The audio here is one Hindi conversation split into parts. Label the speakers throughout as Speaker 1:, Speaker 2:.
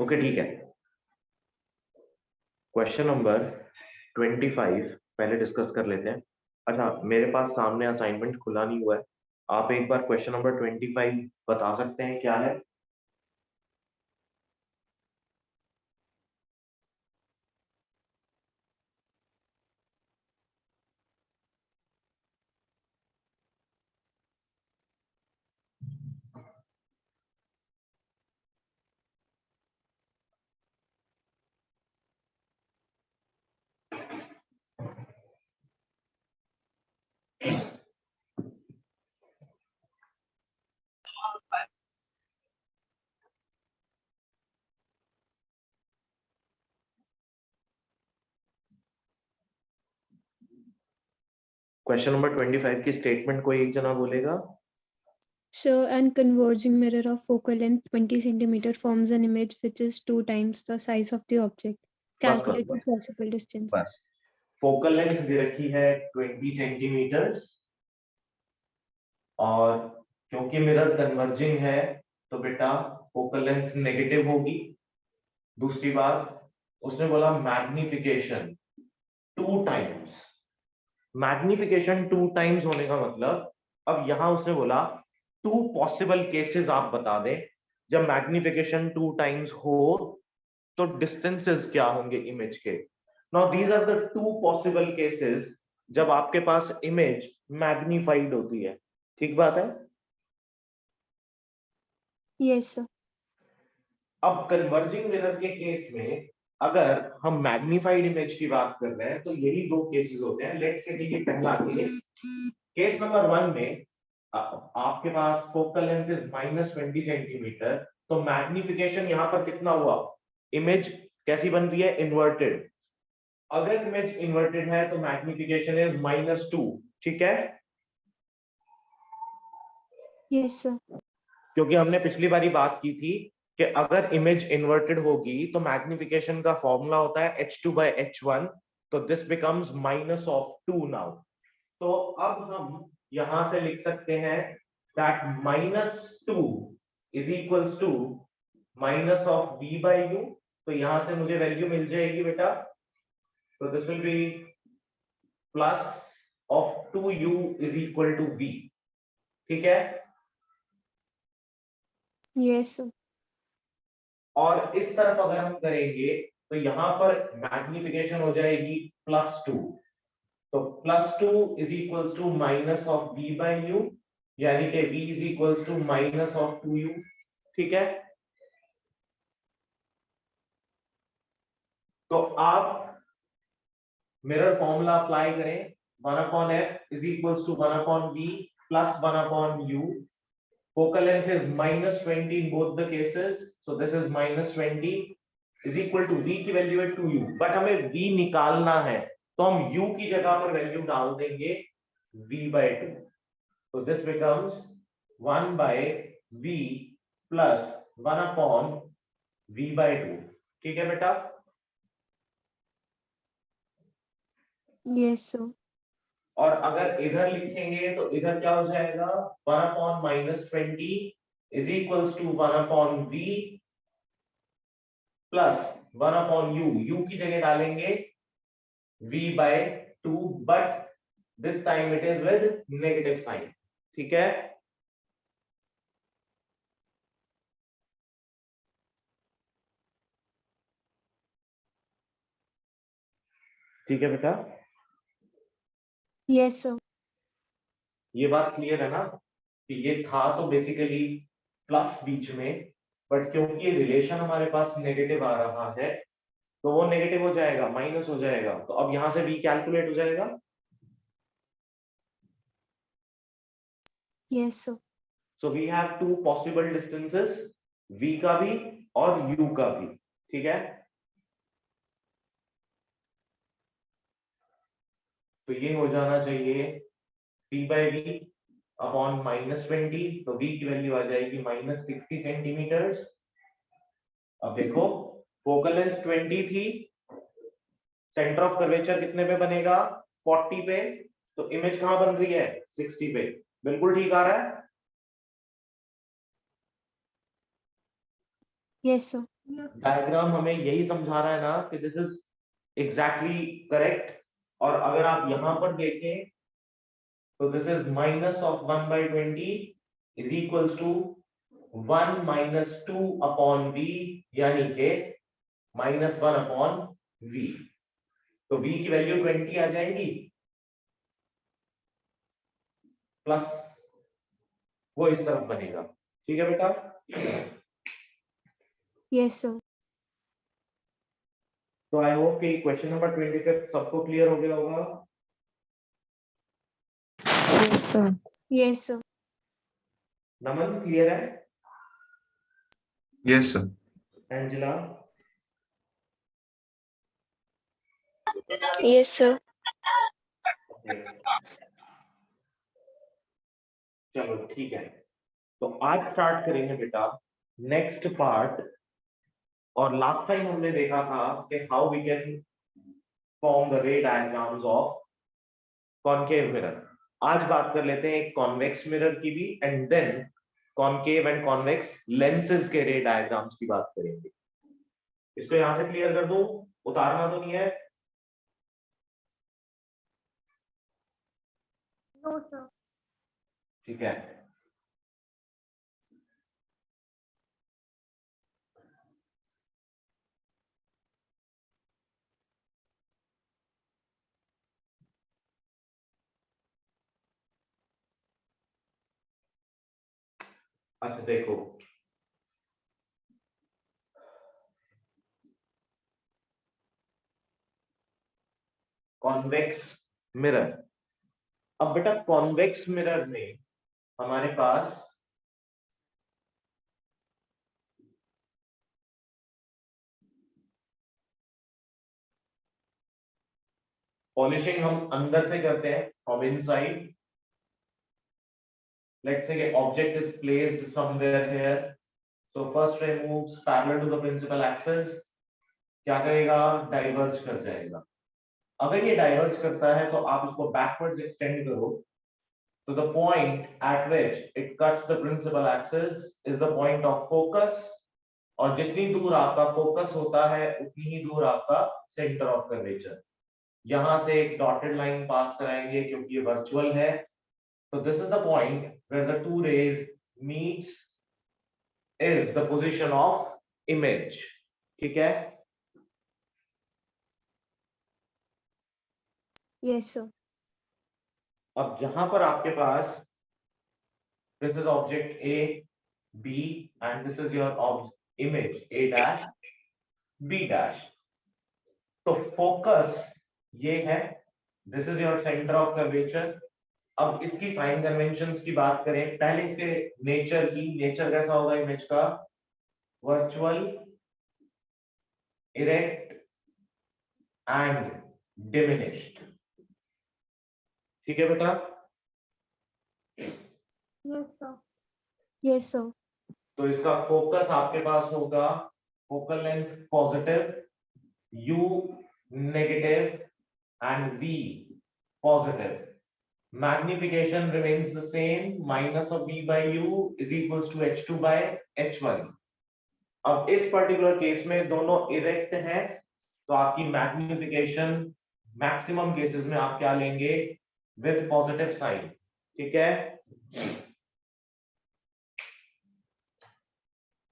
Speaker 1: ओके ठीक है। क्वेश्चन नंबर 25 पहले डिस्कस कर लेते हैं। अच्छा, मेरे पास सामने असाइनमेंट खुला नहीं हुआ है, आप एक बार क्वेश्चन नंबर 25 बता सकते हैं क्या है? क्वेश्चन नंबर 25 की स्टेटमेंट कोई एक जना बोलेगा?
Speaker 2: So, and converging mirror of focal length 20 centimeter forms an image which is 2 times the size of the object.
Speaker 1: बस
Speaker 2: Calculate the possible distance.
Speaker 1: बस फोकल लेंथ दे रखी है 20 सेंटीमीटर, और क्योंकि मिरर कन्वर्जिंग है तो बेटा फोकल लेंथ नेगेटिव होगी। दूसरी बात, उसने बोला मैग्निफिकेशन 2 टाइम्स। मैग्निफिकेशन 2 टाइम्स होने का मतलब, अब यहां उसने बोला 2 पॉसिबल केसेस आप बता दें जब मैग्निफिकेशन 2 टाइम्स हो तो डिस्टेंसेस क्या होंगे इमेज के। Now these are the 2 possible cases जब आपके पास इमेज मैग्नीफाइड होती है। ठीक बात है।
Speaker 2: Yes, sir.
Speaker 1: अब कन्वर्जिंग मिरर के केस में अगर हम मैग्नीफाइड इमेज की बात कर रहे हैं तो यही 2 केसेस होते हैं। लेट्स से ये पहला केस नंबर 1 में आपके पास फोकल लेंथ इज -20 सेंटीमीटर, तो मैग्निफिकेशन यहां पर कितना हुआ? इमेज कैसी बन रही है? इन्वर्टेड। अगर इमेज इन्वर्टेड है तो मैग्निफिकेशन इज -2। ठीक है,
Speaker 2: Yes, sir.
Speaker 1: क्योंकि हमने पिछली बारी बात की थी कि अगर इमेज इन्वर्टेड होगी तो मैग्निफिकेशन का फॉर्मूला होता है h2/h1, तो दिस बिकम्स -2 नाउ। तो अब हम यहां से लिख सकते हैं that -2 is equals to -v/u। तो यहां से मुझे वैल्यू मिल जाएगी बेटा, तो this will be +2u is equal to v। ठीक है,
Speaker 2: Yes, sir.
Speaker 1: और इस तरफ अगर हम करेंगे तो यहां पर मैग्निफिकेशन हो जाएगी +2, तो +2 इज इक्वल्स टू -v/u, यानी कि v is equals to -2u। ठीक है, तो आप मिरर फॉर्मूला अप्लाई करें, 1/f is equals to 1/v plus 1/u। focal length is -20 in both the cases, so this is -20 is equal to v की वैल्यू है 2u, बट हमें v निकालना है तो हम u की जगह पर वैल्यू डाल देंगे v/2, तो this becomes 1/v plus 1/v/2। ठीक है बेटा,
Speaker 2: Yes, sir.
Speaker 1: और अगर इधर लिखेंगे तो इधर क्या हो जाएगा? 1/-20 is equals to 1/v plus 1/u। u की जगह डालेंगे v/2, but this time it is with negative sign. ठीक है, ठीक है बेटा,
Speaker 2: Yes, sir.
Speaker 1: ये बात क्लियर है ना कि ये था तो बेसिकली प्लस बीच में, बट क्योंकि ये रिलेशन हमारे पास नेगेटिव आ रहा है तो वो नेगेटिव हो जाएगा, माइनस हो जाएगा, तो अब यहां से v कैलकुलेट हो जाएगा।
Speaker 2: Yes, sir.
Speaker 1: So we have 2 possible distances, v का भी और u का भी। ठीक है, तो ये हो जाना चाहिए p/v अपॉन -20, तो v की वैल्यू आ जाएगी -60 सेंटीमीटर। अब देखो, फोकल लेंथ 20 थी, सेंटर ऑफ कर्वेचर कितने पे बनेगा? 40 पे, तो इमेज कहां बन रही है? 60 पे। बिल्कुल ठीक आ रहा है।
Speaker 2: Yes, sir.
Speaker 1: डायग्राम हमें यही समझा रहा है ना कि दिस इज एग्जैक्टली करेक्ट। और अगर आप यहां पर देखें तो this is -1/20 is equals to 1 - 2 upon v, यानी के -1/v। तो v की वैल्यू 20 आ जाएगी, प्लस वो इस तरफ बनेगा। ठीक है बेटा?
Speaker 2: Yes, sir.
Speaker 1: तो आई होप कि क्वेश्चन नंबर 25 सबको क्लियर हो गया होगा।
Speaker 3: Yes, sir.
Speaker 2: Yes, sir.
Speaker 1: नमन क्लियर है?
Speaker 4: Yes, sir.
Speaker 1: Angela?
Speaker 3: Yes, sir.
Speaker 1: चलो ठीक है, तो आज स्टार्ट करेंगे बेटा नेक्स्ट पार्ट। और लास्ट टाइम हमने देखा था कि how we can form the ray diagrams of concave mirror. आज बात कर लेते हैं एक कॉन्वेक्स मिरर की भी, and then concave and convex lenses के रे डायग्राम्स की बात करेंगे। इसको यहां से क्लियर कर दूं, उतारना तो नहीं है?
Speaker 2: No, sir.
Speaker 1: ठीक है। अच्छा देखो, कॉन्वेक्स मिरर। अब बेटा कॉन्वेक्स मिरर में हमारे पास पॉलिशिंग हम अंदर से करते हैं, फ्रॉम इनसाइड। लेट्स से कि object is placed somewhere here, so first ray moves parallel to the principal axis. क्या करेगा? डाइवर्ज कर जाएगा। अगर ये डाइवर्ज करता है तो आप इसको बैकवर्ड्स एक्सटेंड करो, तो the point at which it cuts the principal axis is the point of focus. और जितनी दूर आपका फोकस होता है उतनी ही दूर आपका सेंटर ऑफ कर्वेचर। यहां से एक डॉटेड लाइन पास कराएंगे क्योंकि ये वर्चुअल है। तो this is the point where the two rays meets, is the position of image. ठीक है?
Speaker 2: Yes, sir.
Speaker 1: अब जहां पर आपके पास this is object A B and this is your image A dash B dash, तो फोकस ये है, this is your centre of curvature. अब इसकी फाइन कन्वेंशंस की बात करें, पहले इसके नेचर की। नेचर कैसा होगा इमेज का? Virtual, erect and diminished. ठीक है बेटा?
Speaker 2: Yes, sir. Yes, sir.
Speaker 1: तो इसका फोकस आपके पास होगा focal length positive, you negative and V positive. Magnification remains the same, minus of v by u is equals to h2 by h1। अब इस पर्टिकुलर केस में दोनों इरेक्ट हैं, तो आपकी मैग्निफिकेशन मैक्सिमम केसेस में आप क्या लेंगे? With positive sign. ठीक है?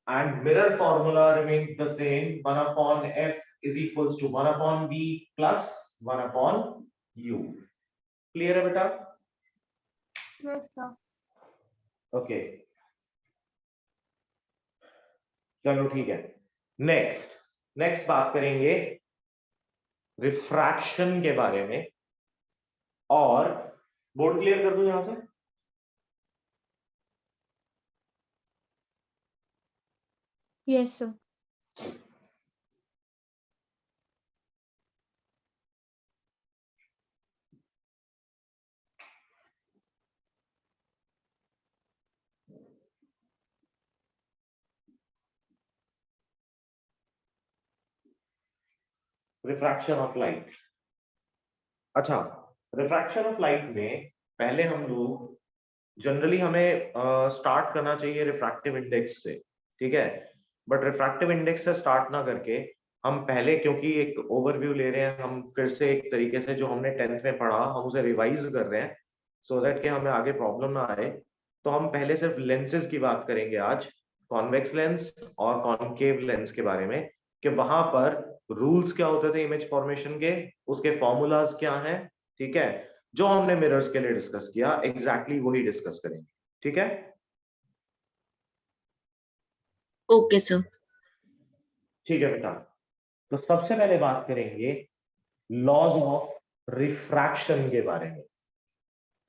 Speaker 1: And mirror formula remains the same, 1 upon f is equals to 1 upon v plus 1 upon u। Clear है बेटा?
Speaker 2: Yes, sir.
Speaker 1: ओके चलो ठीक है। नेक्स्ट बात करेंगे रिफ्रैक्शन के बारे में। और बोर्ड क्लियर कर दूं यहां से?
Speaker 2: Yes, sir.
Speaker 1: Refraction of light. अच्छा, रिफ्रैक्शन ऑफ लाइट में पहले हम लोग जनरली हमें स्टार्ट करना चाहिए रिफ्रैक्टिव इंडेक्स से। ठीक है? बट रिफ्रैक्टिव इंडेक्स से स्टार्ट ना करके हम पहले, क्योंकि एक ओवरव्यू ले रहे हैं, हम फिर से एक तरीके से जो हमने 10th में पढ़ा हम उसे रिवाइज कर रहे हैं सो दैट कि हमें आगे प्रॉब्लम ना आए। तो हम पहले सिर्फ लेंसेज की बात करेंगे आज, कॉन्वेक्स लेंस और कॉन्केव लेंस के बारे में, कि वहां पर रूल्स क्या होते थे इमेज फॉर्मेशन के, उसके फॉर्मूलाज क्या हैं, ठीक है। जो हमने मिरर्स के लिए डिस्कस किया एग्जैक्टली वही डिस्कस करेंगे, ठीक है।
Speaker 3: Okay sir.
Speaker 1: ठीक है बेटा, तो सबसे पहले बात करेंगे लॉज ऑफ रिफ्रैक्शन के बारे में।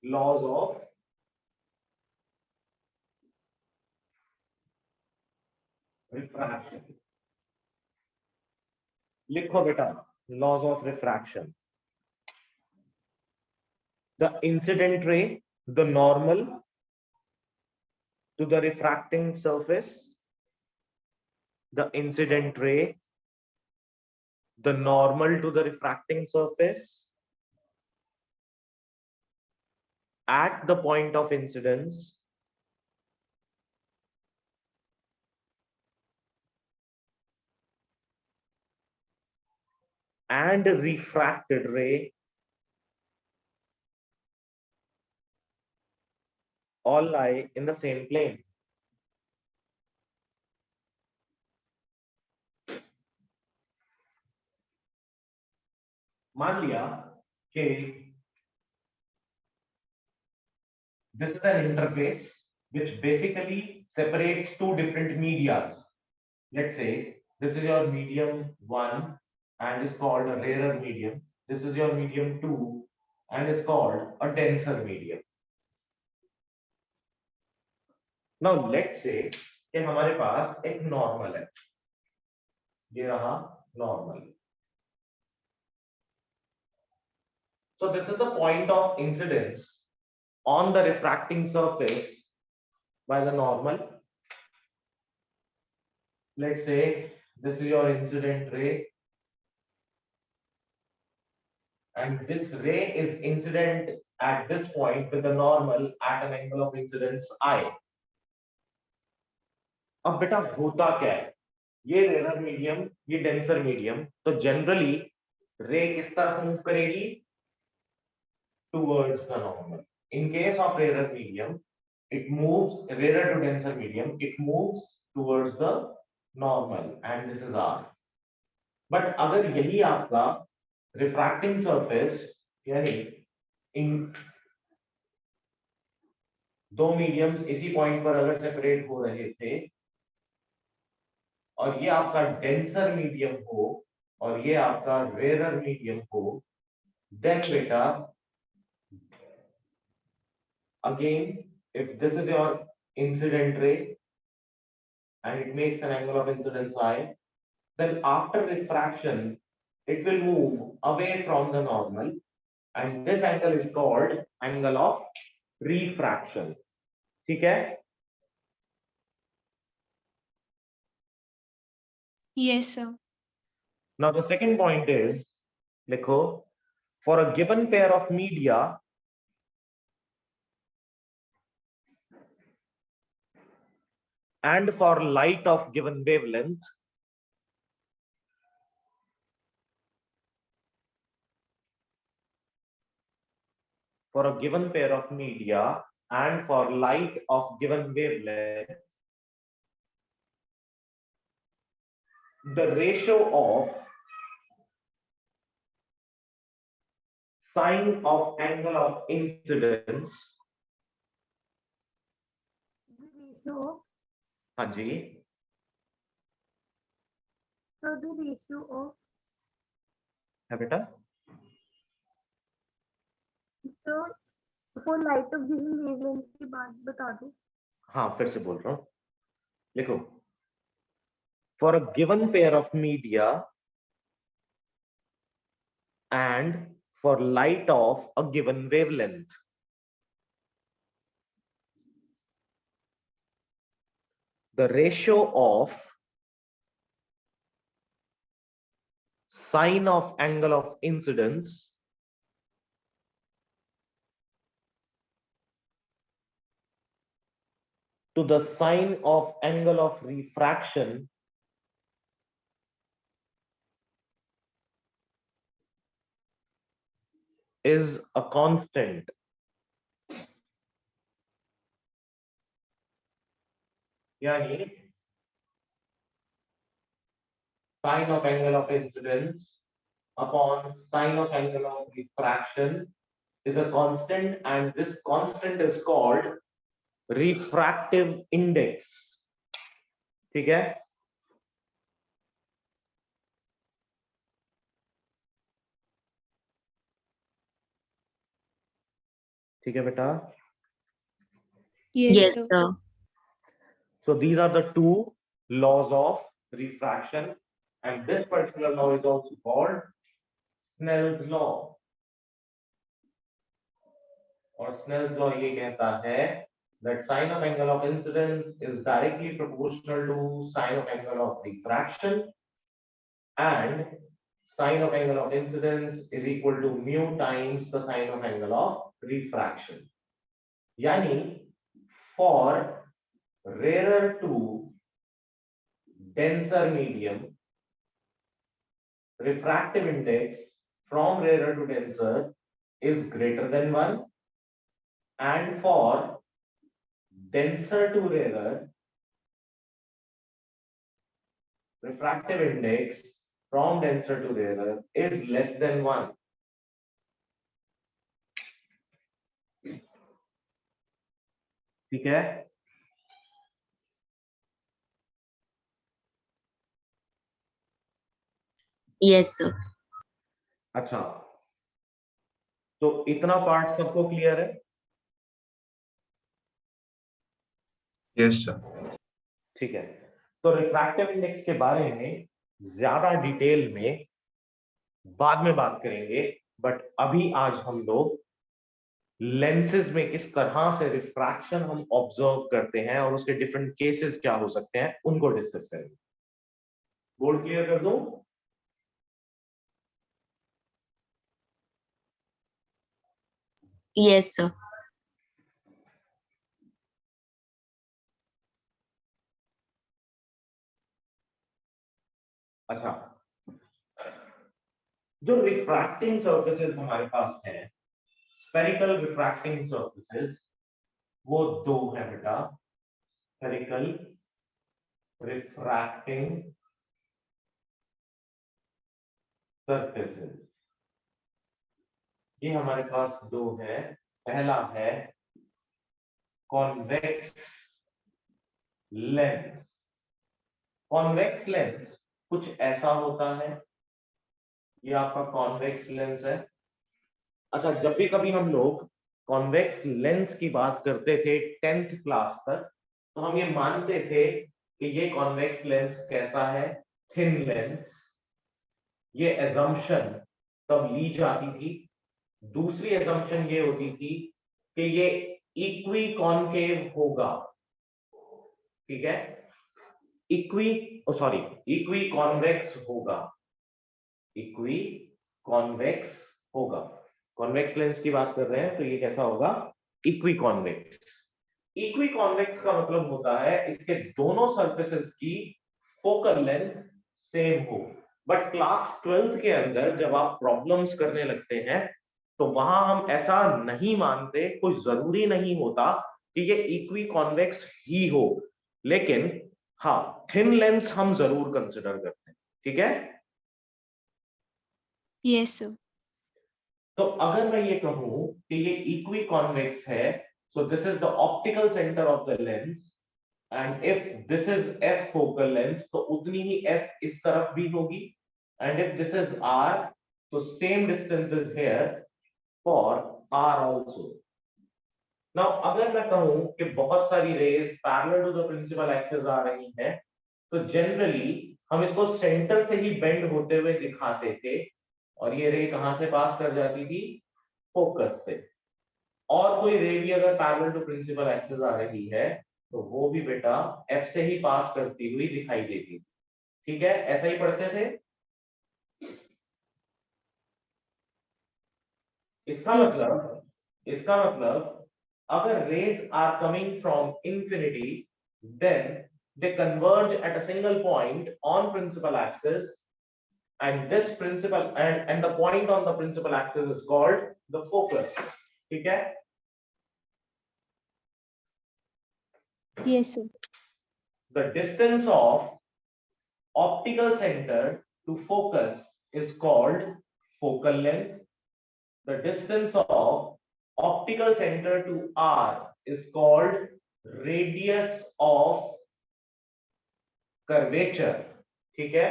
Speaker 1: लॉज ऑफ रिफ्रैक्शन लिखो बेटा, laws of refraction. The incident ray, the normal to the refracting surface, the incident ray, the normal to the refracting surface at the point of incidence, and refracted ray all lie in the same plane. मान लिया कि this is an interface which basically separates two different medias. Let's say this is your medium 1 and is called a rarer medium. This is your medium 2 and is called a denser medium. Now let's say कि हमारे पास एक नॉर्मल है, ये रहा normal. So this is the point of incidence on the refracting surface by the normal. Let's say this is your incident ray and this ray is incident at this point with the normal at an angle of incidence I. अब बेटा होता क्या है, ये रेयर मीडियम, ये डेंसर मीडियम, तो जनरली रे किस तरफ मूव करेगी, towards the normal. In case of rarer medium, it moves rarer to denser medium, it moves towards the normal and this is R. But अगर यही आपका refracting surface यानी इन दो मीडियम्स इसी पॉइंट पर अगर सेपरेट हो रहे थे और ये आपका डेंसर मीडियम हो और ये आपका रेयर मीडियम हो, देन बेटा again if this is your incident ray and it makes an angle of incidence I, then after refraction it will move away from the normal and this angle is called angle of refraction. ठीक है?
Speaker 2: Yes, sir.
Speaker 1: Now the second point is, लिखो, for a given pair of media and for light of given wavelength, for a given pair of media and for light of given wavelength, the ratio of sine of angle of incidence,
Speaker 4: ratio
Speaker 1: हाँ जी,
Speaker 4: so the ratio of
Speaker 1: है बेटा,
Speaker 4: so for light of given wavelength की बात बता दो।
Speaker 1: हाँ फिर से बोल रहा हूँ, लिखो, for a given pair of media and for light of a given wavelength, the ratio of sine of angle of incidence to the sine of angle of refraction is a constant. Yani sine of angle of incidence upon sine of angle of refraction is a constant, and this constant is called refractive index. ठीक है? ठीक है बेटा?
Speaker 2: Yes,
Speaker 3: Yes,
Speaker 2: sir.
Speaker 3: sir.
Speaker 1: So these are the two laws of refraction, and this particular law is also called Snell's law. और Snell's law ये कहता है that sine of angle of incidence is directly proportional to sine of angle of refraction, and sine of angle of incidence is equal to mu times the sine of angle of refraction. यानी for rarer to denser medium, refractive index from rarer to denser is greater than 1, and for denser to rarer, refractive index from denser to rarer is less than 1. ठीक है?
Speaker 3: Yes, sir.
Speaker 1: अच्छा, तो इतना पार्ट सबको क्लियर है?
Speaker 5: Yes sir.
Speaker 1: ठीक है, तो रिफ्रैक्टिव इंडेक्स के बारे में ज्यादा डिटेल में बाद में बात करेंगे, बट अभी आज हम लोग लेंसेज में किस तरह से रिफ्रैक्शन हम ऑब्जर्व करते हैं और उसके डिफरेंट केसेस क्या हो सकते हैं उनको डिस्कस करेंगे। बोर्ड क्लियर कर दूं?
Speaker 3: Yes, sir.
Speaker 1: अच्छा, जो रिफ्रैक्टिंग सर्फेसेस हमारे पास है, स्फेरिकल रिफ्रैक्टिंग सर्फेसेस, वो दो है बेटा। स्फेरिकल रिफ्रैक्टिंग सर्फेसेस, ये हमारे पास दो है। पहला है कॉन्वेक्स लेंस। कॉन्वेक्स लेंस कुछ ऐसा होता है, ये आपका कॉन्वेक्स लेंस है। अच्छा, जब भी कभी हम लोग कॉन्वेक्स लेंस की बात करते थे 10th क्लास तक, तो हम ये मानते थे कि ये कॉन्वेक्स लेंस कैसा है, थिन लेंस। ये एजम्पशन तब ली जाती थी। दूसरी एजम्पशन ये होती थी कि ये इक्वी कॉन्केव होगा, ठीक है, इक्वी कॉन्वेक्स होगा, इक्वी कॉन्वेक्स होगा। कॉन्वेक्स लेंस की बात कर रहे हैं तो ये कैसा होगा, इक्वी कॉन्वेक्स। इक्वी कॉन्वेक्स का मतलब होता है इसके दोनों सरफेसेस की फोकल लेंथ सेम हो। बट क्लास 12th के अंदर जब आप प्रॉब्लम्स करने लगते हैं तो वहां हम ऐसा नहीं मानते, कोई जरूरी नहीं होता कि ये इक्वी कॉन्वेक्स ही हो, लेकिन हाँ थिन लेंस हम जरूर कंसिडर करते हैं, ठीक है।
Speaker 2: Yes, sir.
Speaker 1: तो अगर मैं ये कहूं कि ये इक्वी कॉन्वेक्स है, so this is the optical centre of the lens, and if this is F focal length तो उतनी ही एफ इस तरफ भी होगी, and if this is R तो same distance is here for R also. Now अगर मैं कहूं कि बहुत सारी rays parallel to the principal axis आ रही हैं, तो जनरली हम इसको सेंटर से ही बेंड होते हुए दिखाते थे, और ये रे कहां से पास कर जाती थी, फोकस से। और कोई रे भी अगर पैरेलल टू प्रिंसिपल एक्सिस आ रही है तो वो भी बेटा एफ से ही पास करती हुई दिखाई देती थी, ठीक है, ऐसा ही पढ़ते थे। इसका मतलब अगर rays are coming from infinity, then they converge at a single point on principal axis, and this principal and the point on the principal axis is called the focus. ठीक है?
Speaker 2: Yes, sir.
Speaker 1: The distance of optical center to focus is called focal length. The distance of optical center to R is called radius of curvature. ठीक है?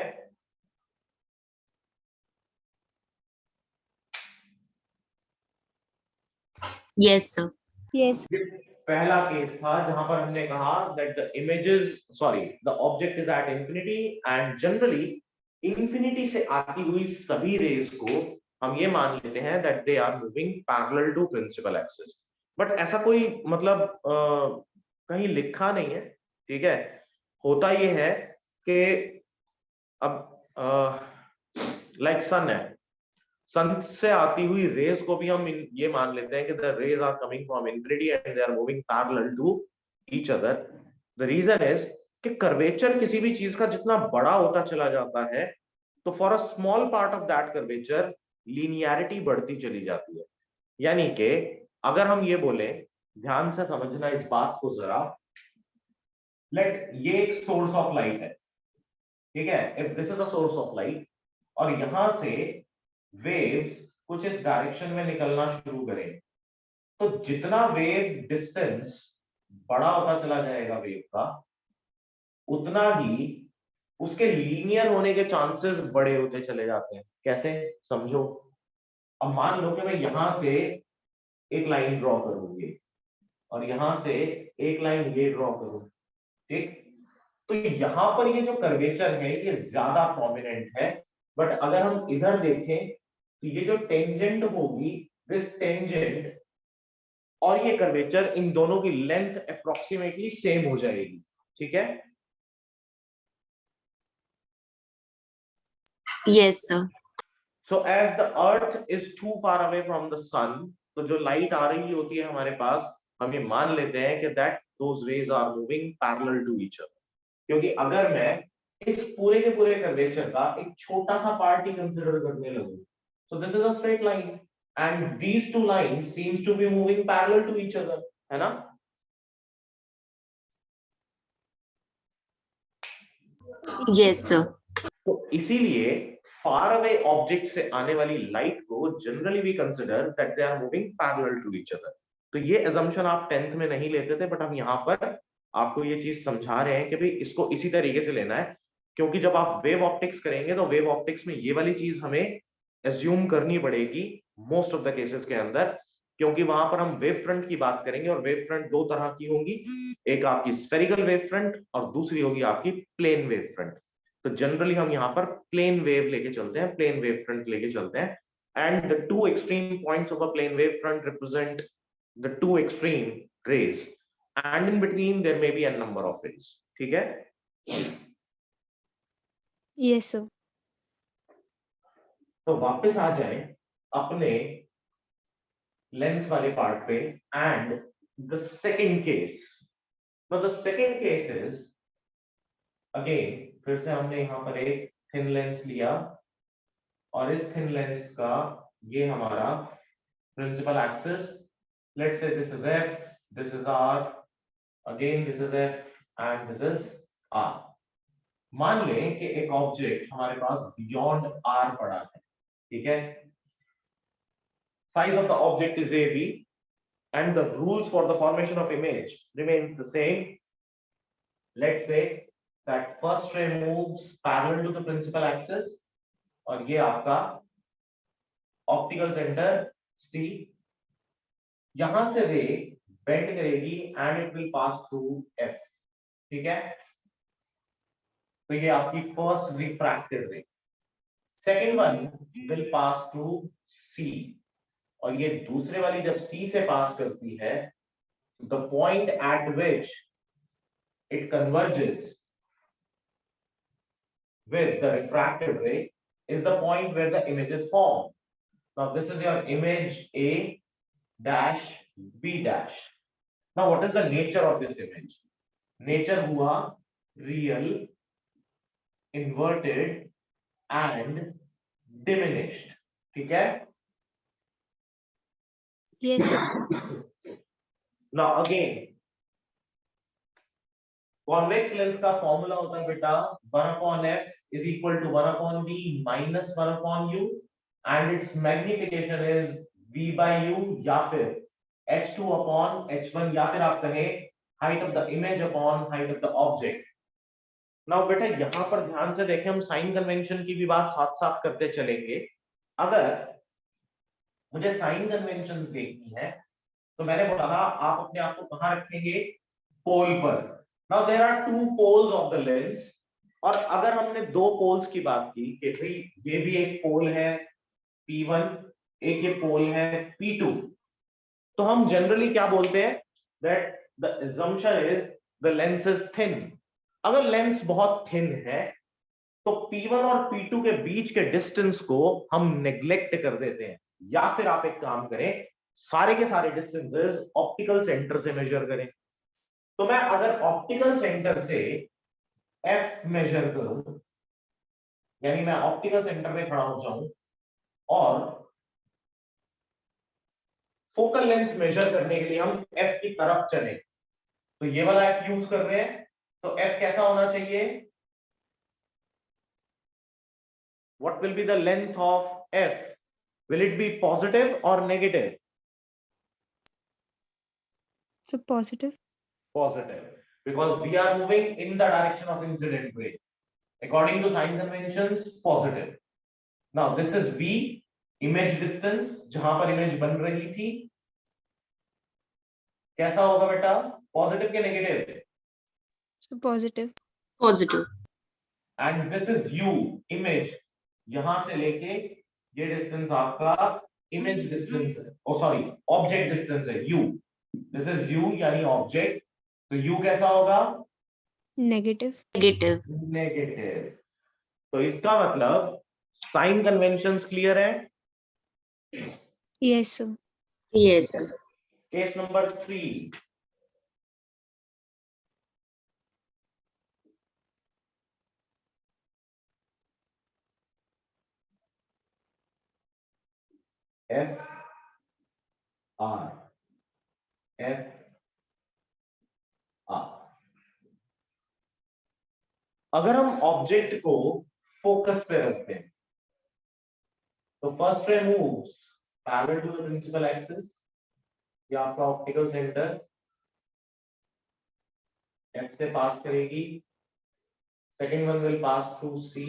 Speaker 3: Yes, sir.
Speaker 2: Yes.
Speaker 1: ये पहला केस था जहां पर हमने कहा that the images, sorry, the object is at infinity and generally infinity से आती हुई सभी रेज को हम ये मान लेते हैं that they are moving parallel to principal axis. But ऐसा कोई मतलब कहीं लिखा नहीं है, ठीक है? होता ये है कि अब लाइक सन है, सन से आती हुई रेज को भी हम ये मान लेते हैं कि the rays are coming from infinity and they are moving parallel to each other. The reason is कि कर्वेचर किसी भी चीज का जितना बड़ा होता चला जाता है तो for a small part of that curvature linearity बढ़ती चली जाती है. यानी कि अगर हम ये बोले, ध्यान से समझना इस बात को जरा, लेट ये एक सोर्स ऑफ लाइट है, ठीक है? If this is a source of light और यहां से वेव्स कुछ इस डायरेक्शन में निकलना शुरू करें तो जितना वेव डिस्टेंस बड़ा होता चला जाएगा वेव का, उतना ही उसके लीनियर होने के चांसेस बड़े होते चले जाते हैं. कैसे? समझो. अब मान लो कि मैं यहां से एक लाइन ड्रॉ करूंगी और यहां से एक लाइन ये ड्रॉ करूं, ठीक? तो यहां पर ये जो कर्वेचर है ये ज्यादा प्रोमिनेंट है, बट अगर हम इधर देखें तो ये जो टेंजेंट होगी, दिस टेंजेंट और ये कर्वेचर, इन दोनों की लेंथ अप्रोक्सीमेटली सेम हो जाएगी. ठीक है?
Speaker 3: Yes, sir.
Speaker 1: So as the earth is too far away from the sun, तो जो लाइट आ रही होती है हमारे पास, हम ये मान लेते हैं कि that those rays are moving parallel to each other. क्योंकि अगर मैं इस पूरे के पूरे कर्वेचर का एक छोटा सा पार्ट ही कंसीडर करने लगूं, so this is a straight line and these two lines seems to be moving parallel to each other, है ना?
Speaker 3: Yes, sir.
Speaker 1: तो इसीलिए फार अवे ऑब्जेक्ट से आने वाली लाइट को generally we consider that they are moving parallel to each other. तो ये अजम्पशन आप 10th में नहीं लेते थे, बट हम यहाँ पर आपको ये चीज समझा रहे हैं कि भाई इसको इसी तरीके से लेना है, क्योंकि जब आप वेव ऑप्टिक्स करेंगे तो वेव ऑप्टिक्स में ये वाली चीज हमें एज्यूम करनी पड़ेगी मोस्ट ऑफ द केसेस के अंदर, क्योंकि वहां पर हम वेव फ्रंट की बात करेंगे और वेव फ्रंट दो तरह की होंगी, एक आपकी स्फेरिकल वेव फ्रंट और दूसरी होगी आपकी प्लेन वेव फ्रंट. तो जनरली हम यहाँ पर प्लेन वेव लेके चलते हैं, प्लेन वेव फ्रंट लेके चलते हैं, and the two extreme points of a plane wave front represent the two extreme rays and in between there may be a number of rays. ठीक है?
Speaker 2: Yes, sir.
Speaker 1: तो वापस आ जाए अपने लेंथ वाले पार्ट पे and the second case. Now the second case is again, फिर से हमने यहाँ पर एक थिन लेंस लिया और इस थिन लेंस का ये हमारा principal axis, let's say this is F, this is R, again this is F and this is R. मान लें कि एक ऑब्जेक्ट हमारे पास बियॉन्ड आर पड़ा है, ठीक है? Size of the object is AB and the rules for the formation of image remains the same. Let's say that first ray moves parallel to the principal axis और ये आपका ऑप्टिकल सेंटर C, यहां से रे बेंड करेगी and it will pass through F. ठीक है? तो ये आपकी फर्स्ट रिफ्रैक्टिव रे. Second one will pass through C और ये दूसरे वाली जब C से पास करती है, the point at which it converges with the refracted ray is the point where the image is formed. Now this is your image A dash B dash. Now what is the nature of this image? Nature हुआ real, inverted and diminished. ठीक है?
Speaker 2: Yes, sir.
Speaker 1: Now again, convex lens का फॉर्मूला होता है बेटा 1/f is equal to 1/v minus 1/u and its magnification is v by u या फिर h2 upon h1 या फिर आप कहें height of the image upon height of the object. Now बेटा यहां पर ध्यान से देखें, हम साइन कन्वेंशन की भी बात साथ साथ करते चलेंगे. अगर मुझे साइन कन्वेंशन देखनी है तो मैंने बोला था आप अपने आप को कहां रखेंगे, पोल पर. Now there are two poles of the lens. और अगर हमने दो पोल्स की बात की कि भाई ये भी एक पोल है P1, एक ये पोल है P2, तो हम जनरली क्या बोलते हैं, that the assumption is the lens is thin. अगर लेंस बहुत थिन है तो P1 और P2 के बीच के डिस्टेंस को हम नेग्लेक्ट कर देते हैं, या फिर आप एक काम करें, सारे के सारे डिस्टेंसेस ऑप्टिकल सेंटर से मेजर करें. तो मैं अगर ऑप्टिकल सेंटर से f मेजर करूं, यानी मैं ऑप्टिकल सेंटर में खड़ा हो जाऊं और फोकल लेंथ मेजर करने के लिए हम f की तरफ चले, तो ये वाला f यूज कर रहे हैं, तो f कैसा होना चाहिए, what will be the length of f, will it be positive or negative?
Speaker 2: So positive.
Speaker 1: Positive, because we are moving in the direction of incident ray. According to sign conventions, positive. Now this is v, image distance, जहां पर इमेज बन रही थी, कैसा होगा बेटा, पॉजिटिव के negative?
Speaker 2: So positive.
Speaker 3: Positive.
Speaker 1: And this is u, image, यहां से लेके ये डिस्टेंस आपका इमेज डिस्टेंस है, ओ सॉरी ऑब्जेक्ट डिस्टेंस है u. दिस इज u यानी ऑब्जेक्ट, तो u कैसा होगा,
Speaker 2: Negative.
Speaker 3: Negative.
Speaker 1: नेगेटिव. तो इसका मतलब साइन कन्वेंशंस क्लियर है.
Speaker 2: Yes, sir.
Speaker 3: Yes, sir.
Speaker 1: Case number 3. F R F R. अगर हम ऑब्जेक्ट को फोकस पे रखते हैं तो first ray moves parallel to the principal axis, ये आपका ऑप्टिकल सेंटर F से पास करेगी, second one will pass through C,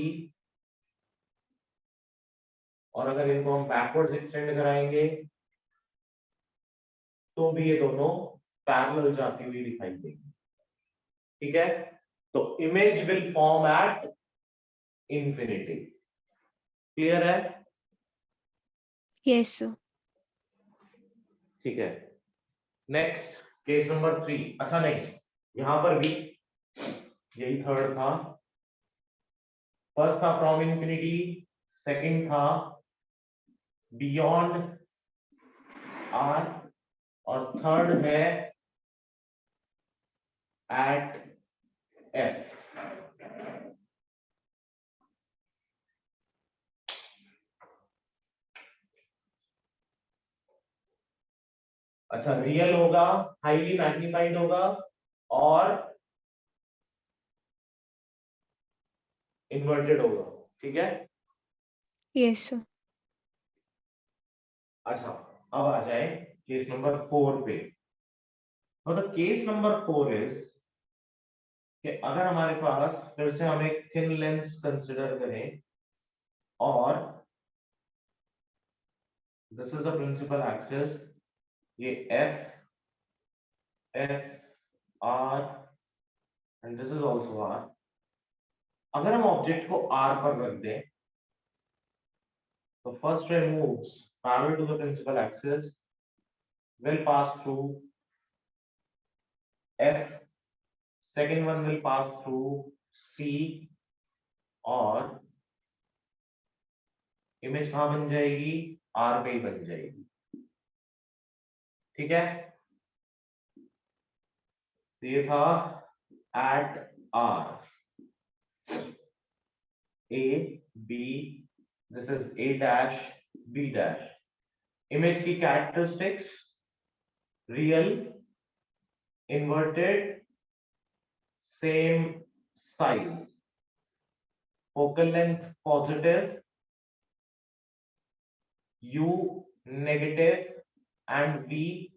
Speaker 1: और अगर इनको हम बैकवर्ड्स एक्सटेंड कराएंगे तो भी ये दोनों पैरेलल जाती हुई दिखाई देगी. ठीक है, तो image will form at infinity. Clear है?
Speaker 2: Yes, sir.
Speaker 1: ठीक है. Next case number 3. अच्छा नहीं, यहां पर भी यही थर्ड था. फर्स्ट था फ्रॉम इंफिनिटी, सेकंड था बियॉन्ड आर, और थर्ड है एट एफ. अच्छा, रियल होगा, हाईली मैग्नीफाइड होगा और इन्वर्टेड होगा. ठीक है.
Speaker 2: Yes, sir.
Speaker 1: अच्छा, अब आ जाए केस नंबर 4 पे. मतलब केस नंबर 4 इज कि अगर हमारे पास फिर से हम एक थिन लेंस कंसिडर करें और this is the principal axis, ये F R and this is also R. अगर हम ऑब्जेक्ट को R पर रख दें तो first ray moves parallel to the principal axis, will pass through F, second one will pass through C, और इमेज कहां बन जाएगी, R पे ही बन जाएगी. ठीक है, तो ये था at R, A B, this is A dash B dash. Image की characteristics, real, inverted, same size, focal length positive, U negative and V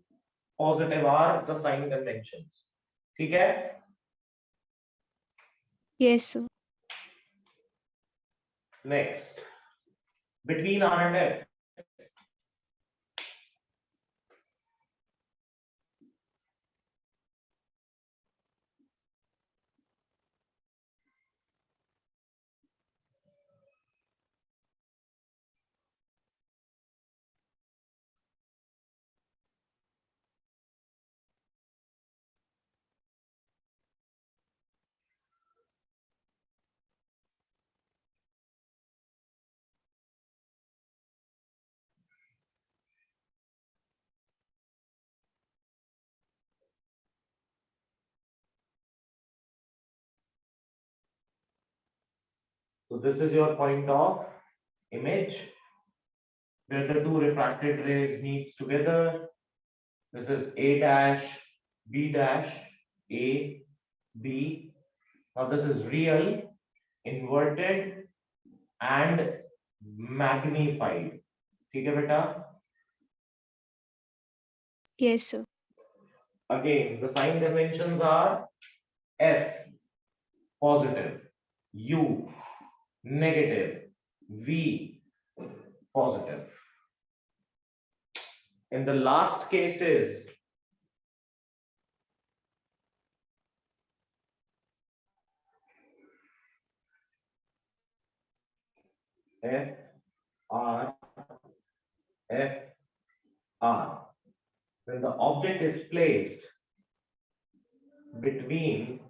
Speaker 1: positive are the sign conventions. ठीक है?
Speaker 2: Yes, sir.
Speaker 1: Next, between R and F. So this is your point of image where the two refracted rays meet together. This is A dash, B dash, A, B. Now this is real, inverted and magnified. ठीक है बेटा?
Speaker 2: Yes, sir.
Speaker 1: Again, the sign conventions are F positive, U negative, V positive. In the last cases, F R F R. When the object is placed between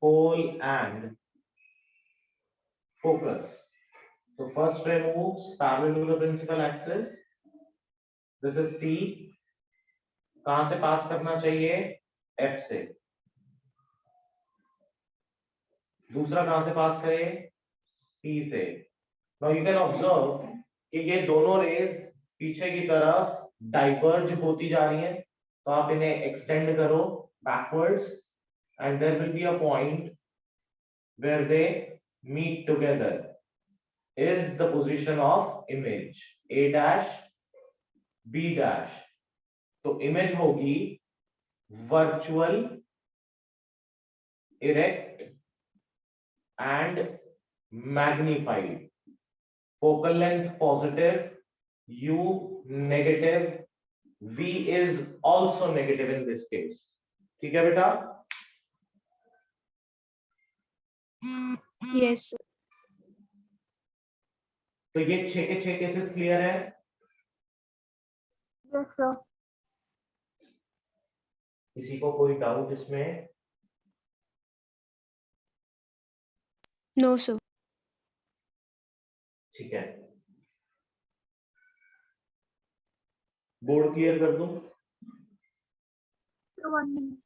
Speaker 1: pole and focus. So first ray moves parallel to the principal axis. This is T. कहां से पास करना चाहिए? F से. दूसरा कहां से पास करे? C से. Now you can observe कि ये दोनों रेज पीछे की तरफ डाइवर्ज होती जा रही हैं. तो आप इन्हें एक्सटेंड करो backwards and there will be a point where they meet together. Is the position of image A dash B dash. तो image होगी virtual, erect and magnified. Focal length positive, U negative, V is also negative in this case. ठीक है बेटा?
Speaker 2: Yes, sir.
Speaker 1: तो ये 6 के 6 केसेस क्लियर है?
Speaker 4: Yes, sir.
Speaker 1: किसी को कोई डाउट इसमें?
Speaker 2: No, sir.
Speaker 1: ठीक है. बोर्ड क्लियर कर दूं?
Speaker 4: So 1 minute.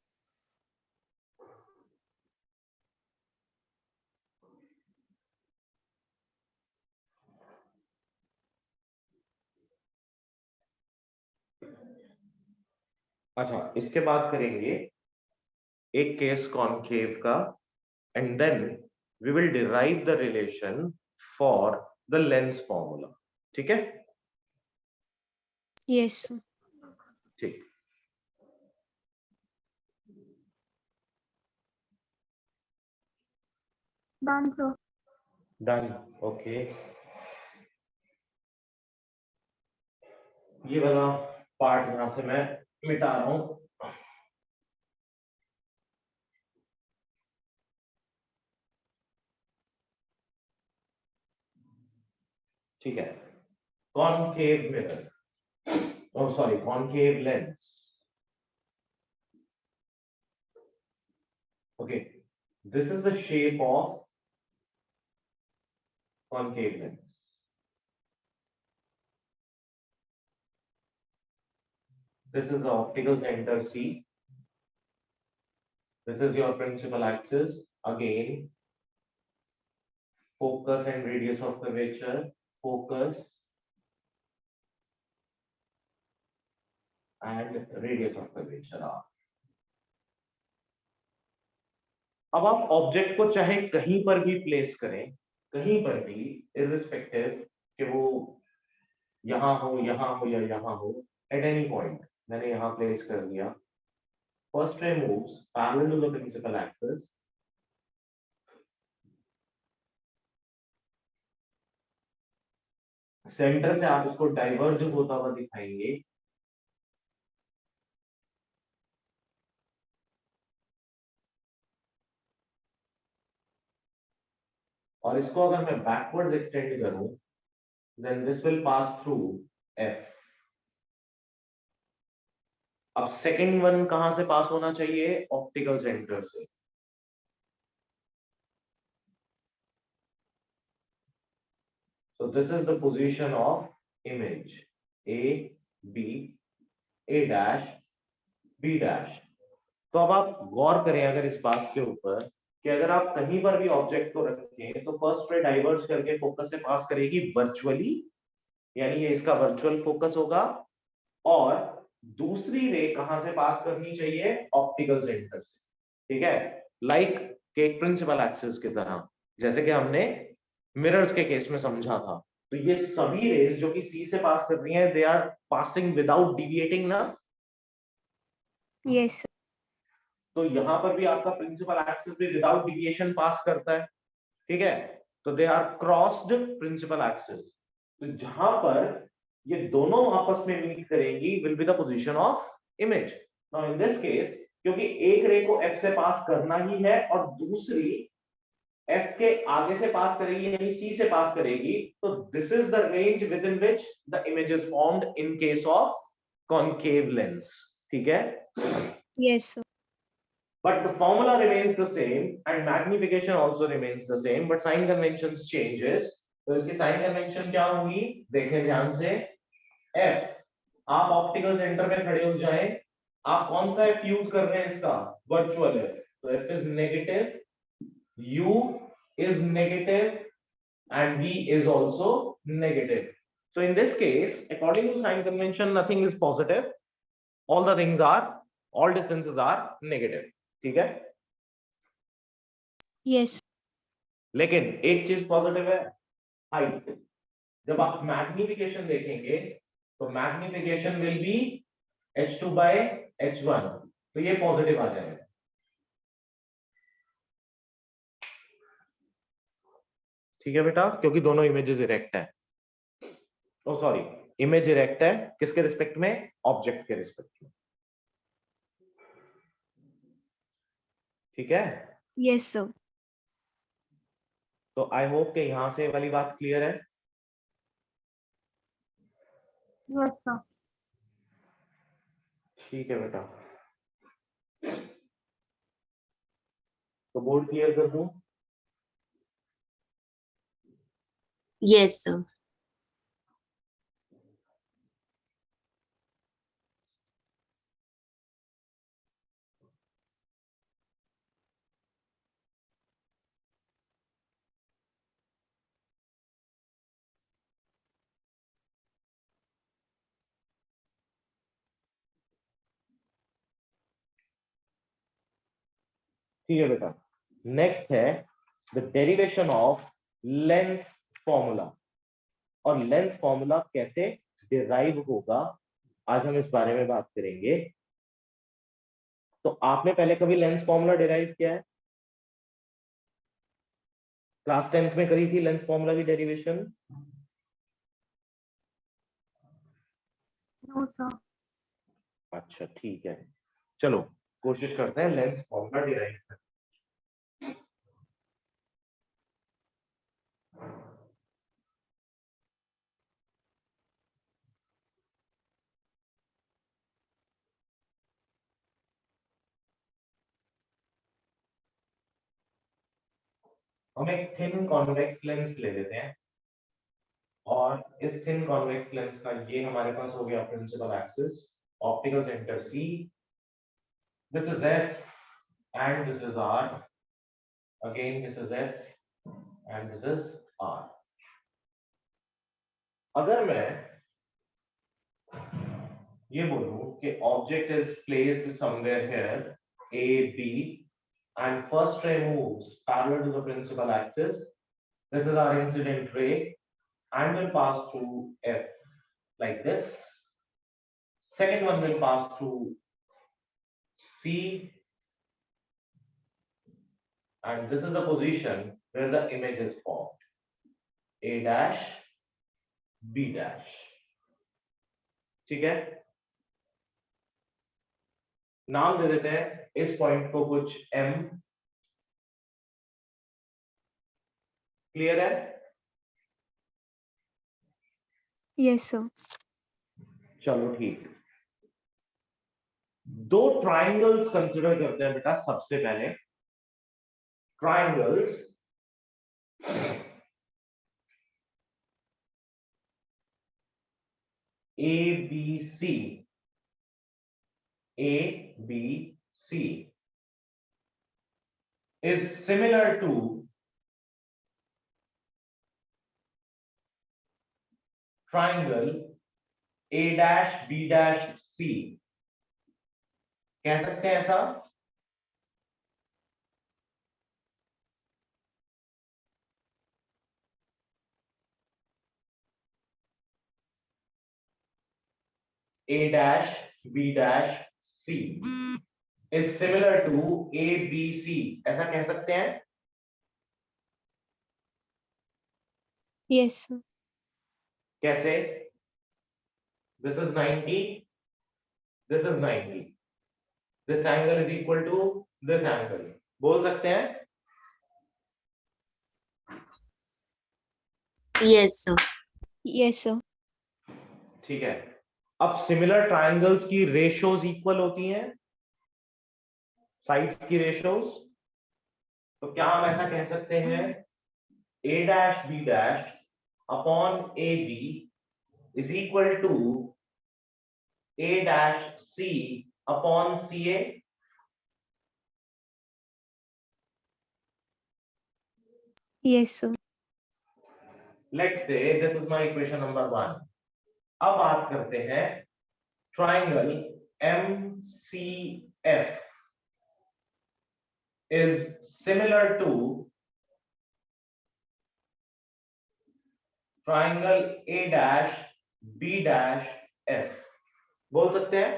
Speaker 1: अच्छा, इसके बाद करेंगे एक केस कॉनकेव का and then we will derive the relation for the lens formula. ठीक है?
Speaker 2: Yes, sir.
Speaker 1: ठीक.
Speaker 4: Done, sir.
Speaker 1: डन. ओके. ये वाला पार्ट यहां से मैं मिटा रहा हूं. ठीक है. Concave mirror, oh sorry, concave lens. Okay, this is the shape of concave lens. This is the optical center C. This is your principal axis. Again, focus and radius of curvature focus and radius of curvature r. अब आप ऑब्जेक्ट को चाहे कहीं पर भी प्लेस करें, कहीं पर भी, इररिस्पेक्टिव कि वो यहां हो या यहां हो, एट एनी पॉइंट मैंने यहां प्लेस कर दिया. First ray moves parallel to the principal axis. Centre से आप इसको डाइवर्ज होता हुआ दिखाएंगे. और इसको अगर मैं बैकवर्ड एक्सटेंड करूं, then this will pass through F. अब सेकंड वन कहां से पास होना चाहिए? ऑप्टिकल सेंटर से. So this is the position of image A, B, A dash, B dash. तो अब आप गौर करें अगर इस बात के ऊपर कि अगर आप कहीं पर भी ऑब्जेक्ट को रखें तो फर्स्ट रे डाइवर्ज करके फोकस से पास करेगी वर्चुअली, यानी ये इसका वर्चुअल फोकस होगा. और दूसरी रे कहां से पास करनी चाहिए? ऑप्टिकल सेंटर से. ठीक है, लाइक के प्रिंसिपल एक्सिस की तरह, जैसे कि हमने मिरर्स के केस में समझा था. तो ये सभी रेज जो कि सी से पास कर रही हैं, they are passing without deviating ना.
Speaker 2: Yes, sir.
Speaker 1: तो यहां पर भी आपका प्रिंसिपल एक्सिस भी विदाउट डिविएशन पास करता है. ठीक है, तो they are crossed principal axis. तो जहां पर ये दोनों आपस में मीट करेंगी will be the position of image. Now in this case, क्योंकि एक रे को एफ से पास करना ही है और दूसरी एफ के आगे से पास करेगी यानी सी से पास करेगी, तो this is the range with in which the image is formed in case of concave lens. ठीक है,
Speaker 2: Yes, sir.
Speaker 1: but the formula remains the same and magnification also remains the same, but sign conventions changes. तो इसकी साइन कन्वेंशन क्या होगी? देखें ध्यान से. F, आप ऑप्टिकल सेंटर में खड़े हो जाएं, आप कौन सा F यूज कर रहे हैं? इसका वर्चुअल है, तो F is negative, U is negative and V is also negative. So in this case, according to sign convention, nothing is positive. All distances are negative. ठीक है,
Speaker 2: Yes.
Speaker 1: लेकिन एक चीज पॉजिटिव है, हाइट. जब आप मैग्निफिकेशन देखेंगे तो magnification will be h2 by h1, तो ये पॉजिटिव आ जाएगा. ठीक है बेटा, क्योंकि दोनों इमेजेस इरेक्ट है. ओ सॉरी, इमेज इरेक्ट है किसके रिस्पेक्ट में? ऑब्जेक्ट के रिस्पेक्ट में. ठीक है,
Speaker 2: Yes, sir.
Speaker 1: तो आई होप कि यहां से वाली बात क्लियर है.
Speaker 4: Yes, sir.
Speaker 1: ठीक है बेटा, तो बोर्ड क्लियर कर दूं?
Speaker 3: Yes, sir.
Speaker 1: ठीक है बेटा, नेक्स्ट है the derivation of lens formula. और लेंस फॉर्मूला कैसे डिराइव होगा, आज हम इस बारे में बात करेंगे. तो आपने पहले कभी लेंस फॉर्मूला डिराइव किया है? क्लास 10th में करी थी लेंस फॉर्मूला की डेरिवेशन?
Speaker 4: No, sir.
Speaker 1: अच्छा ठीक है, चलो कोशिश करते हैं लेंस फॉर्मूला डिराइव करने. हम एक थिन कॉन्वेक्स लेंस ले लेते हैं और इस थिन कॉन्वेक्स लेंस का ये हमारे पास हो गया principal axis, optical centre C. This is F and this is R. Again this is F and this is R. अगर मैं ये बोलूं कि object is placed somewhere here A, B, and first ray moves parallel to the principal axis. This is our incident ray and will pass through F like this. Second one will pass through C, and this is the position where the image is formed. A dash, B dash. ठीक है, नाम दे देते हैं इस पॉइंट को कुछ M. क्लियर है?
Speaker 2: Yes, sir.
Speaker 1: चलो ठीक, दो ट्राइंगल्स कंसिडर करते हैं बेटा. सबसे पहले triangles ABC. ABC is similar to triangle A dash B dash C. कह सकते हैं ऐसा? A dash B dash C is similar to ABC. ऐसा कह सकते हैं?
Speaker 2: Yes, sir.
Speaker 1: कैसे? This is 90. This is 90. This angle is equal to this angle. बोल सकते हैं?
Speaker 3: Yes, sir.
Speaker 2: Yes, sir.
Speaker 1: ठीक है. अब सिमिलर ट्राइंगल्स की रेशियोज इक्वल होती हैं, साइड्स की रेशियोज. तो क्या हम ऐसा कह सकते हैं A dash B dash upon AB is equal to A dash C upon CA?
Speaker 2: Yes, sir.
Speaker 1: Let's say this is my equation number 1. अब बात करते हैं triangle MCF is similar to triangle A dash B dash F. बोल सकते हैं?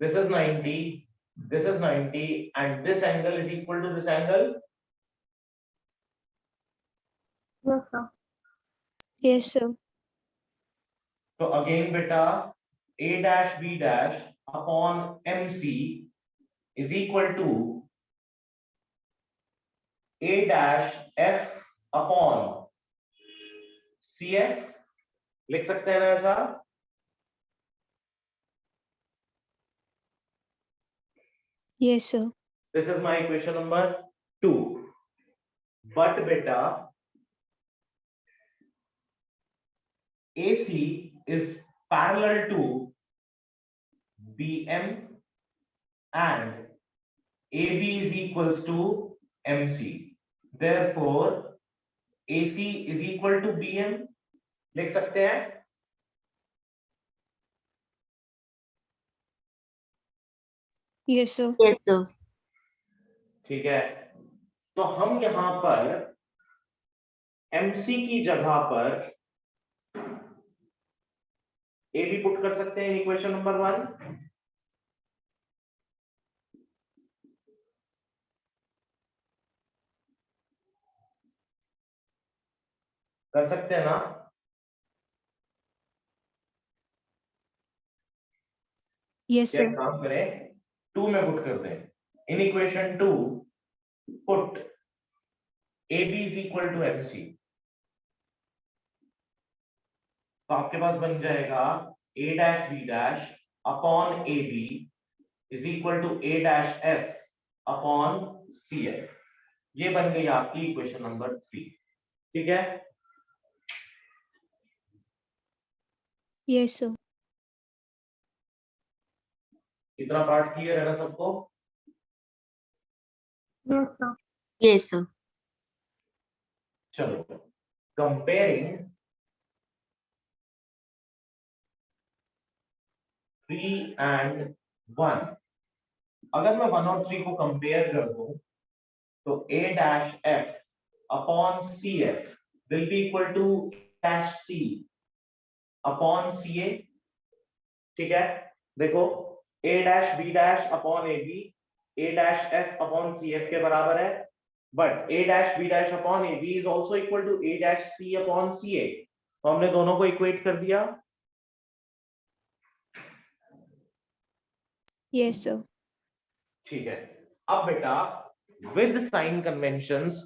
Speaker 1: This is 90, this is 90, and this angle is equal to this angle.
Speaker 4: Yes, sir.
Speaker 2: Yes, sir.
Speaker 1: So again beta A dash B dash upon MC is equal to A dash F upon CF. लिख सकते हैं ना ऐसा?
Speaker 2: Yes, sir.
Speaker 1: This is my equation number 2. But beta AC is parallel to BM and AB is equals to MC. Therefore, AC is equal to BM. लिख सकते हैं?
Speaker 2: Yes, sir.
Speaker 3: Yes, sir.
Speaker 1: ठीक है, तो हम यहां पर MC की जगह पर AB पुट कर सकते हैं इक्वेशन नंबर 1. कर सकते हैं ना?
Speaker 2: Yes,
Speaker 1: क्या
Speaker 2: sir.
Speaker 1: काम करें, 2 में पुट कर दें. In equation 2 put AB is equal to MC. तो आपके पास बन जाएगा A dash B dash upon AB is equal to A dash F upon CF. ये बन गई आपकी इक्वेशन नंबर 3. ठीक है?
Speaker 2: Yes, sir.
Speaker 1: इतना पार्ट क्लियर है ना सबको?
Speaker 4: Yes, sir.
Speaker 3: Yes, sir.
Speaker 1: चलो कंपेयरिंग 3 and 1, अगर मैं 1 और 3 को कंपेयर कर दूं तो a dash f upon cf will be equal to dash c upon ca। ठीक है, देखो a dash b dash upon ab a dash f upon cf के बराबर है, but a dash b dash upon ab is also equal to a dash c upon ca। तो हमने दोनों को इक्वेट कर दिया।
Speaker 2: Yes, sir.
Speaker 1: ठीक है, अब बेटा विद साइन कन्वेंशंस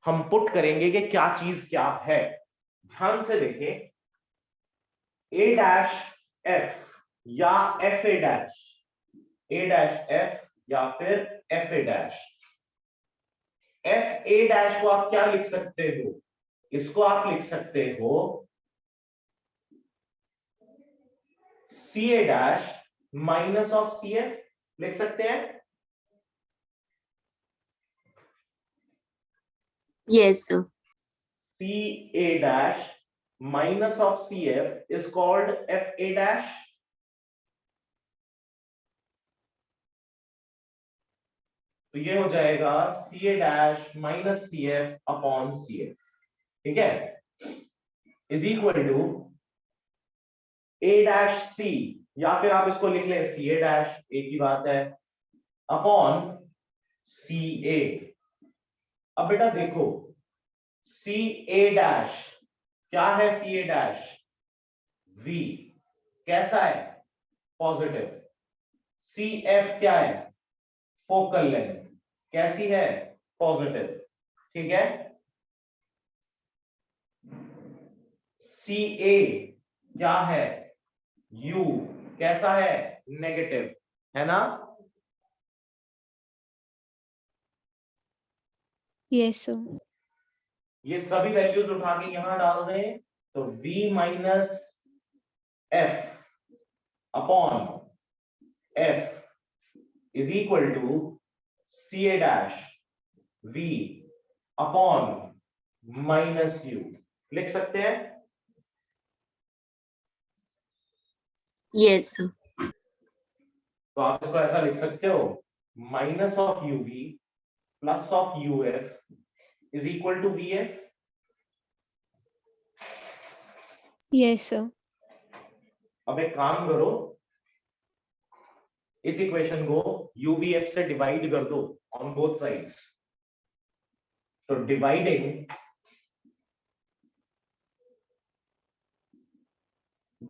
Speaker 1: हम पुट करेंगे कि क्या चीज क्या है। ध्यान से देखें, a dash f या f a dash, a dash f या फिर f a dash। f a dash को आप क्या लिख सकते हो, इसको आप लिख सकते हो c a dash minus of C F, लिख सकते हैं।
Speaker 3: Yes, sir.
Speaker 1: C a dash minus of CF is called F a dash। तो ये हो जाएगा C a dash minus CF upon CF, ठीक है, is equal to A dash C, या फिर आप इसको लिख लें C a dash, एक ही बात है, अपॉन C a। अब बेटा देखो C a dash क्या है, C a dash V कैसा है, पॉजिटिव। C f क्या है, फोकल लेंथ कैसी है, पॉजिटिव। ठीक है, C a क्या है, U कैसा है, नेगेटिव, है ना।
Speaker 2: Yes, sir.
Speaker 1: ये सभी वैल्यूज उठा के यहां डाल दें तो V minus F upon F is equal to C a dash V upon minus U, लिख सकते हैं।
Speaker 3: Yes, sir.
Speaker 1: तो आप इसको ऐसा लिख सकते हो, minus of UV plus of UF is equal to VF।
Speaker 2: Yes, sir.
Speaker 1: अब एक काम करो, इस इक्वेशन को UVF से डिवाइड कर दो ऑन बोथ साइड्स। तो dividing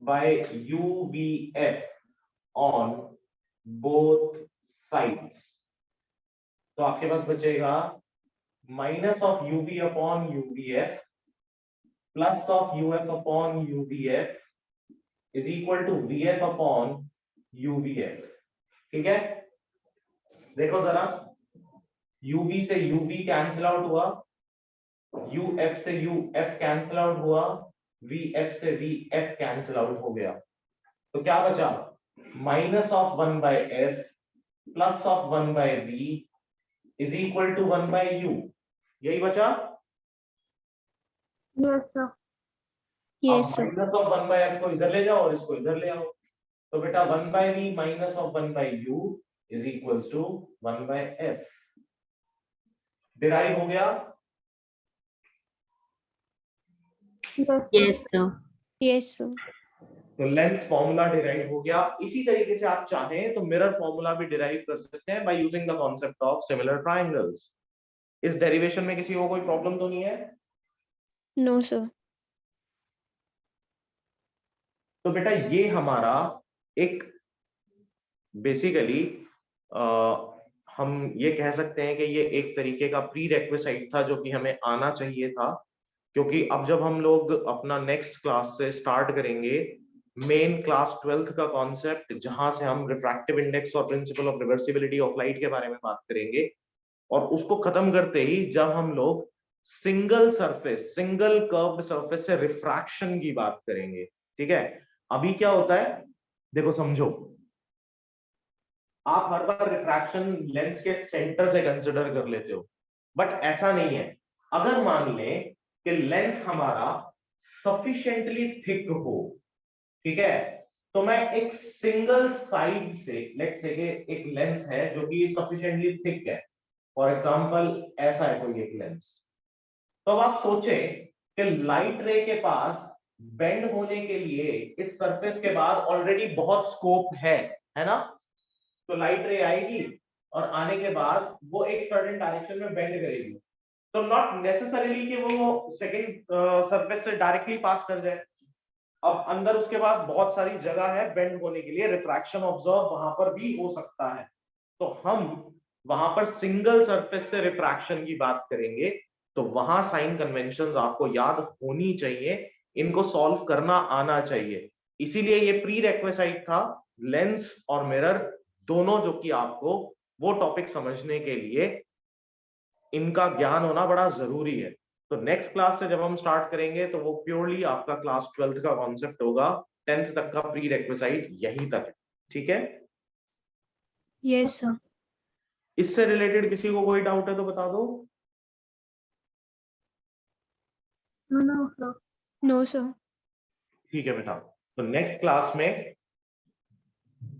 Speaker 1: by UVF on both sides, तो आपके पास बचेगा minus of UV upon UVF plus of UF upon UVF is equal to VF upon UVF। ठीक है, देखो जरा, UV से UV कैंसिल आउट हुआ, UF से UF कैंसिल आउट हुआ, VF से VF कैंसिल आउट हो गया, तो क्या बचा, minus of 1 by F plus of 1 bye V is equal to 1 by U, यही बचा।
Speaker 4: Yes, sir.
Speaker 2: Yes, sir.
Speaker 1: Minus of 1 by F को इधर ले जाओ और इसको इधर ले आओ, तो बेटा 1 bye V minus of 1 by U is equals to 1 by F। Derive हो गया।
Speaker 4: Yes, sir.
Speaker 3: Yes, sir.
Speaker 2: Yes, sir.
Speaker 1: तो लेंथ फॉर्मूला डिराइव हो गया। इसी तरीके से आप चाहें तो मिरर फॉर्मूला भी डिराइव कर सकते हैं by using the concept of similar triangles. इस डेरिवेशन में किसी को कोई प्रॉब्लम तो नहीं है?
Speaker 2: No, sir.
Speaker 1: तो बेटा ये हमारा एक बेसिकली हम ये कह सकते हैं कि ये एक तरीके का प्री रेक्विसाइट था जो कि हमें आना चाहिए था, क्योंकि अब जब हम लोग अपना नेक्स्ट क्लास से स्टार्ट करेंगे मेन क्लास 12th का कॉन्सेप्ट, जहां से हम रिफ्रैक्टिव इंडेक्स और principle of reversibility of light के बारे में बात करेंगे, और उसको खत्म करते ही जब हम लोग single surface, single curved surface से रिफ्रैक्शन की बात करेंगे। ठीक है, अभी क्या होता है देखो समझो, आप हर बार रिफ्रैक्शन लेंस के सेंटर से कंसिडर कर लेते हो, बट ऐसा नहीं है। अगर मान लें कि लेंस हमारा सफिशिएंटली थिक हो, ठीक है। तो मैं एक सिंगल साइड से, लेट्स से एक लेंस है जो कि सफिशिएंटली थिक है, फॉर एग्जांपल ऐसा है कोई एक लेंस। तो अब आप सोचें कि लाइट रे के पास बेंड होने के लिए इस सरफेस के बाद ऑलरेडी बहुत स्कोप है ना। तो लाइट रे आएगी और आने के बाद वो एक सर्टेन डायरेक्शन में बेंड करेगी, तो नॉट नेसेसरीली कि वो सेकंड सरफेस से डायरेक्टली पास कर जाए। अब अंदर उसके पास बहुत सारी जगह है बेंड होने के लिए, रिफ्रैक्शन ऑब्जर्व वहां पर भी हो सकता है। तो हम वहां पर सिंगल सरफेस से रिफ्रैक्शन की बात करेंगे, तो वहां साइन कन्वेंशंस आपको याद होनी चाहिए, इनको सॉल्व करना आना चाहिए। इसीलिए ये प्री रिक्विजिट था, लेंस और मिरर दोनों, जो कि आपको वो टॉपिक समझने के लिए इनका ज्ञान होना बड़ा जरूरी है। तो नेक्स्ट क्लास से जब हम स्टार्ट करेंगे तो वो प्योरली आपका क्लास 12th का कॉन्सेप्ट होगा, 10th तक का प्री रिक्विजिट यही तक है, ठीक है।
Speaker 2: Yes, sir.
Speaker 1: इससे रिलेटेड किसी को कोई डाउट है तो बता दो।
Speaker 4: No, sir.
Speaker 2: No, sir.
Speaker 1: ठीक है बेटा, तो नेक्स्ट क्लास में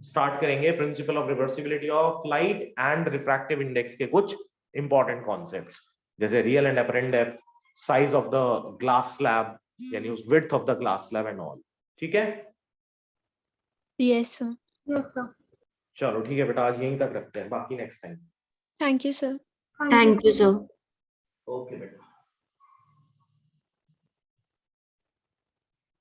Speaker 1: स्टार्ट करेंगे principle of reversibility of light and refractive index के कुछ इंपॉर्टेंट कॉन्सेप्ट्स, जैसे real and apparent depth, size of the glass slab, यानी उस width of the glass slab and all, ठीक है।
Speaker 2: Yes, sir.
Speaker 4: Yes, sir.
Speaker 1: चलो ठीक है बेटा, आज यहीं तक रखते हैं, बाकी next time.
Speaker 2: Thank you, sir.
Speaker 3: Thank you, sir.
Speaker 1: Okay बेटा।